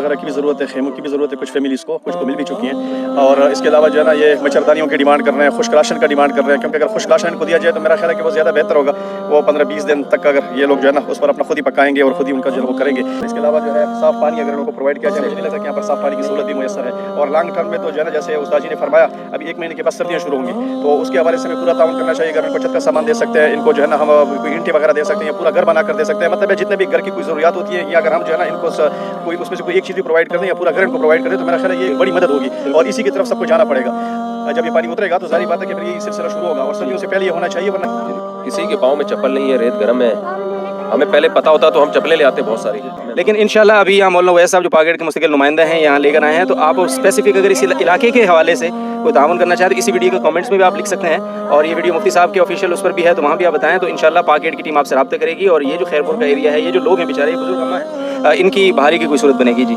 वगैरह की भी ज़रूरत है, खेमों की भी ज़रूरत है कुछ फैमिलीज़ को, कुछ को मिल भी चुकी हैं। और इसके अलावा जो है ना ये मच्छरदानियों की डिमांड कर रहे हैं, खुश्क राशन का डिमांड कर रहे हैं, क्योंकि अगर खुश्क राशन को दिया जाए तो मेरा ख्याल है कि वो ज़्यादा बेहतर होगा। वो 15-20 दिन तक अगर ये लोग जो है ना उस पर अपना खुद ही पकाएंगे और खुद ही उनका जो है वो करेंगे। इसके अलावा जो है साफ़ पानी अगर उनको प्रोवाइड किया जाए, मुझे नहीं लगता कि यहाँ पर साफ़ पानी की सहूलत भी मुयसर है। और लॉन्ग टर्म में तो जो है ना जैसे उस्ताद जी ने फरमाया अभी 1 महीने के बाद सर्दियाँ शुरू होंगी, तो उसके हवाले से हमें पूरा ताउन करना चाहिए। अगर इनको छत का सामान दे सकते हैं, इनको जो है ना हम कोई ईंटें वगैरह दे सकते हैं, पूरा घर बना कर दे सकते हैं। मतलब जितने भी घर की कोई ज़रूरियात होती है, या अगर हम जो है ना इनको कोई उसमें से कोई एक चीज़ भी प्रोवाइड कर दें या पूरा घर इनको प्रोवाइड कर दें, तो मेरा ख्याल है ये बड़ी मदद होगी और इसी की तरफ सबको जाना पड़ेगा। जब ये पानी उतरेगा तो ज़ाहिर बात है कि फिर ये सिलसिला शुरू होगा और सर्दियों से पहले ये होना चाहिए, वरना किसी के पाँव में चप्पल नहीं है, रेत गर्म है। हमें पहले पता होता तो हम चप्पलें ले आते बहुत सारी। लेकिन इंशाल्लाह अभी यहाँ मौलाना वैस साहब जो पाकगेट के मुस्तकिल नुमाइंदा हैं यहाँ लेकर आए हैं, तो आप स्पेसिफिक अगर इस इलाके के हवाले से कोई ताउन करना चाहें तो इसी वीडियो के कमेंट्स में भी आप लिख सकते हैं। और ये वीडियो मुफ्ती साहब के ऑफिशियल उस पर भी है, तो वहाँ भी आप बताएं, तो इंशाल्लाह पाकगेट की टीम आपसे रब्ता करेगी। और ये जो खैरपुर का एरिया है, ये जो लोग हैं बेचारे बुजुर्ग अम्मा हैं, इनकी बहाली की कोई सूरत बनेगी जी।